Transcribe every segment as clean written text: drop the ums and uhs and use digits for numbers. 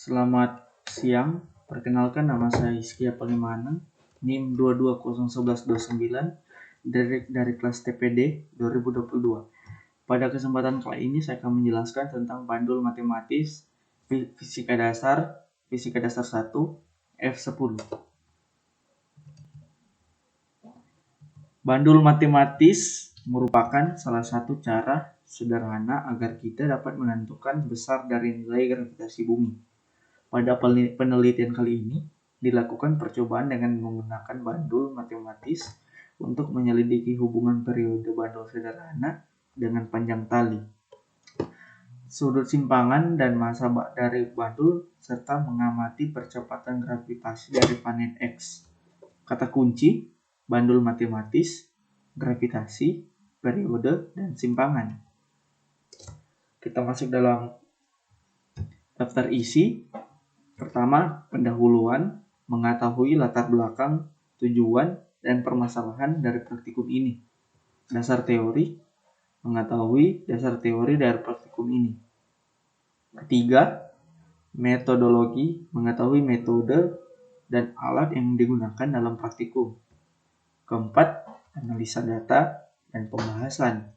Selamat siang, perkenalkan nama saya Hizkia Palimanan, NIM 22011299 dari kelas TPD 2022. Pada kesempatan kali ini saya akan menjelaskan tentang bandul matematis fisika dasar 1 F10. Bandul matematis merupakan salah satu cara sederhana agar kita dapat menentukan besar dari nilai gravitasi bumi. Pada penelitian kali ini, dilakukan percobaan dengan menggunakan bandul matematis untuk menyelidiki hubungan periode bandul sederhana dengan panjang tali, sudut simpangan dan massa dari bandul, serta mengamati percepatan gravitasi dari planet X. Kata kunci, bandul matematis, gravitasi, periode, dan simpangan. Kita masuk dalam daftar isi. Pertama, pendahuluan, mengetahui latar belakang, tujuan, dan permasalahan dari praktikum ini. Dasar teori, mengetahui dasar teori dari praktikum ini. Ketiga, metodologi, mengetahui metode dan alat yang digunakan dalam praktikum. Keempat, analisa data dan pembahasan.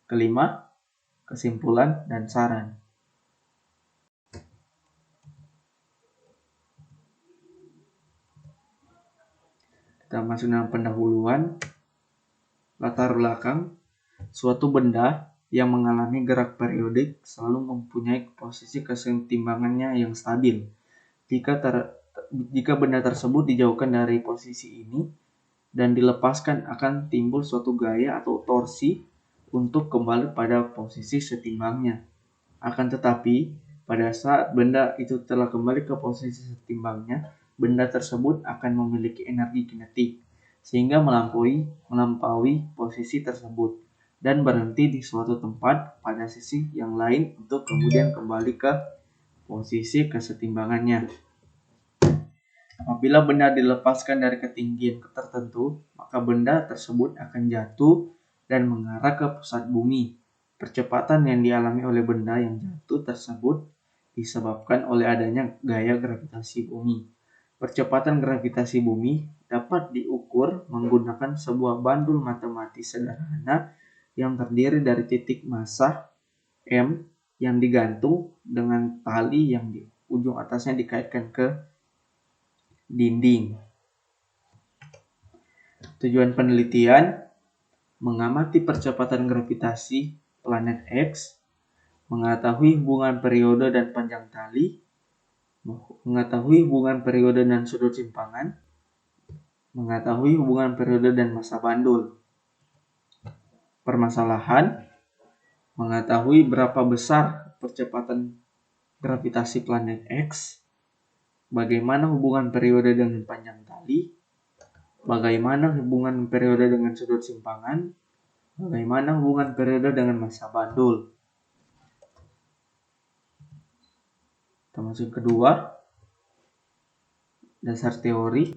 Kelima, kesimpulan dan saran. Kita masuk dalam pendahuluan. Latar belakang, suatu benda yang mengalami gerak periodik selalu mempunyai posisi kesetimbangannya yang stabil. Jika benda tersebut dijauhkan dari posisi ini dan dilepaskan, akan timbul suatu gaya atau torsi untuk kembali pada posisi setimbangnya. Akan tetapi, pada saat benda itu telah kembali ke posisi setimbangnya, benda tersebut akan memiliki energi kinetik, sehingga melampaui posisi tersebut dan berhenti di suatu tempat pada sisi yang lain untuk kemudian kembali ke posisi kesetimbangannya. Apabila benda dilepaskan dari ketinggian tertentu, maka benda tersebut akan jatuh dan mengarah ke pusat bumi. Percepatan yang dialami oleh benda yang jatuh tersebut disebabkan oleh adanya gaya gravitasi bumi. Percepatan gravitasi bumi dapat diukur menggunakan sebuah bandul matematis sederhana yang terdiri dari titik massa M yang digantung dengan tali yang di ujung atasnya dikaitkan ke dinding. Tujuan penelitian: mengamati percepatan gravitasi planet X, mengetahui hubungan periode dan panjang tali, mengetahui hubungan periode dan sudut simpangan, mengetahui hubungan periode dan massa bandul. Permasalahan: mengetahui berapa besar percepatan gravitasi planet X, bagaimana hubungan periode dengan panjang tali, bagaimana hubungan periode dengan sudut simpangan, bagaimana hubungan periode dengan massa bandul. Termasuk kedua, dasar teori.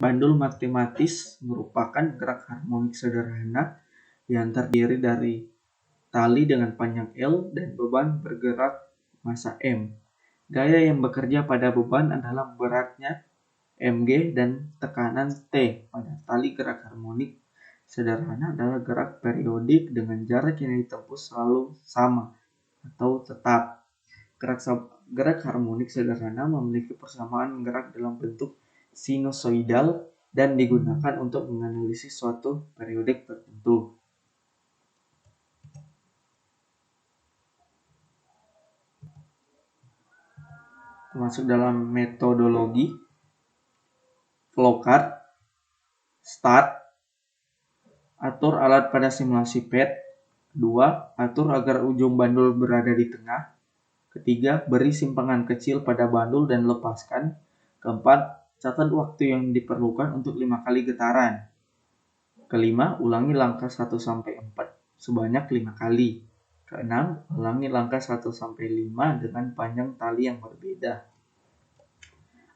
Bandul matematis merupakan gerak harmonik sederhana yang terdiri dari tali dengan panjang L dan beban bergerak massa M. Gaya yang bekerja pada beban adalah beratnya mg dan tekanan T pada tali. Gerak harmonik sederhana adalah gerak periodik dengan jarak yang ditempuh selalu sama atau tetap. Gerak harmonik sederhana memiliki persamaan gerak dalam bentuk sinusoidal dan digunakan untuk menganalisis suatu periodik tertentu. Termasuk dalam metodologi: flowchart, start, atur alat pada simulasi PET. 2. Atur agar ujung bandul berada di tengah. Ketiga, beri simpangan kecil pada bandul dan lepaskan. Keempat, catat waktu yang diperlukan untuk 5 kali getaran. Kelima, ulangi langkah 1-4 sebanyak 5 kali. Keenam, ulangi langkah 1-5 dengan panjang tali yang berbeda.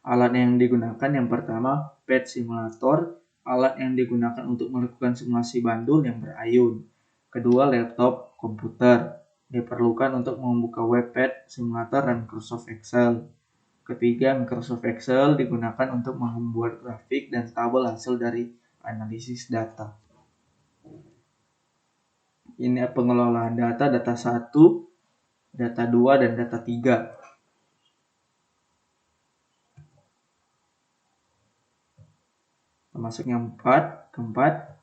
Alat yang digunakan: yang pertama, PET simulator, alat yang digunakan untuk melakukan simulasi bandul yang berayun. Kedua, laptop komputer. diperlukan untuk membuka webpad, simulator, dan Microsoft Excel. Ketiga, Microsoft Excel digunakan untuk membuat grafik dan tabel hasil dari analisis data. Ini pengelolaan data 1, data 2, dan data 3. Termasuk yang keempat,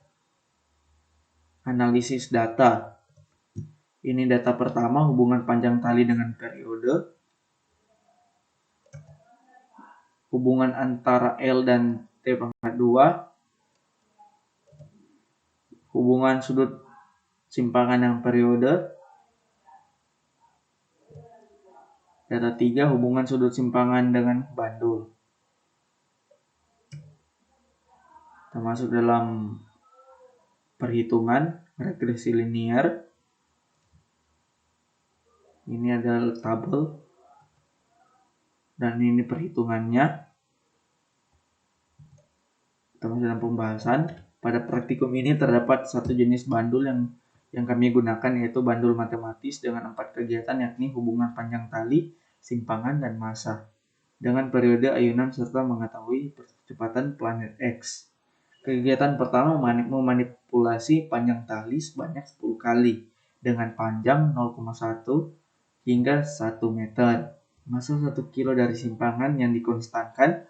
analisis data. Ini data pertama, hubungan panjang tali dengan periode, hubungan antara L dan T pangkat 2, hubungan sudut simpangan yang periode, data 3, hubungan sudut simpangan dengan bandul. Termasuk dalam perhitungan regresi linier. Ini adalah tabel dan ini perhitungannya. Termasuk dalam pembahasan. Pada praktikum ini terdapat satu jenis bandul yang kami gunakan, yaitu bandul matematis dengan 4 kegiatan, yakni hubungan panjang tali, simpangan, dan massa, dengan periode ayunan serta mengetahui percepatan planet X. Kegiatan pertama memanipulasi panjang tali sebanyak 10 kali dengan panjang 0,1 hingga 1 meter. Massa 1 kilo dari simpangan yang dikonstankan.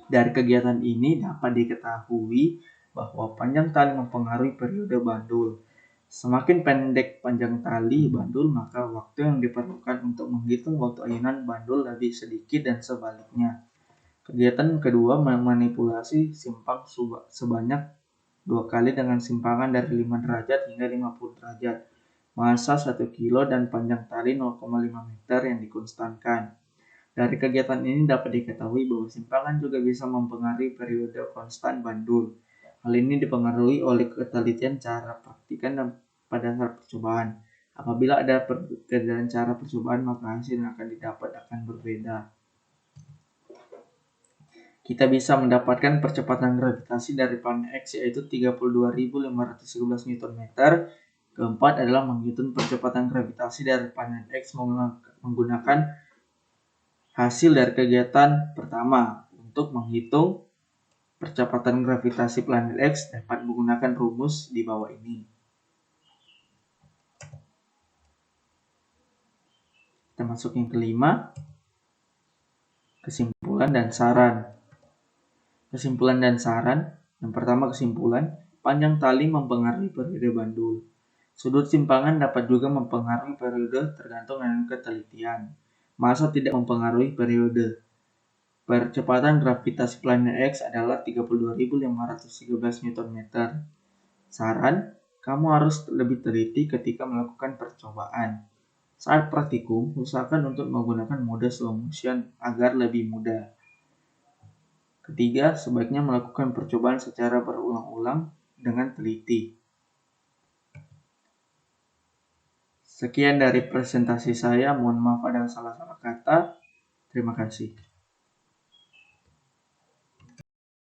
Dari kegiatan ini dapat diketahui bahwa panjang tali mempengaruhi periode bandul. Semakin pendek panjang tali bandul, maka waktu yang diperlukan untuk menghitung waktu ayunan bandul lebih sedikit dan sebaliknya. Kegiatan kedua memanipulasi simpang sebanyak 2 kali dengan simpangan dari 5 derajat hingga 50 derajat. Massa 1 kilo dan panjang tali 0,5 meter yang dikonstankan. Dari kegiatan ini dapat diketahui bahwa simpangan juga bisa mempengaruhi periode konstan bandul. Hal ini dipengaruhi oleh ketelitian cara praktikan dan pada saat percobaan. Apabila ada perbedaan cara percobaan, maka hasil yang akan didapat akan berbeda. Kita bisa mendapatkan percepatan gravitasi dari planet X, yaitu 32.513 Nm. Keempat adalah menghitung percepatan gravitasi dari planet X menggunakan hasil dari kegiatan pertama. Untuk menghitung percepatan gravitasi planet X dapat menggunakan rumus di bawah ini. Kita masuk yang kelima, kesimpulan dan saran. Kesimpulan dan saran. Yang pertama, kesimpulan, panjang tali mempengaruhi periode bandul. Sudut simpangan dapat juga mempengaruhi periode tergantung dengan ketelitian. Massa tidak mempengaruhi periode. Percepatan gravitasi planet X adalah 32.513 Nm. Saran, kamu harus lebih teliti ketika melakukan percobaan. Saat praktikum, usahakan untuk menggunakan mode slow motion agar lebih mudah. Ketiga, sebaiknya melakukan percobaan secara berulang-ulang dengan teliti. Sekian dari presentasi saya, mohon maaf ada salah-salah kata. Terima kasih.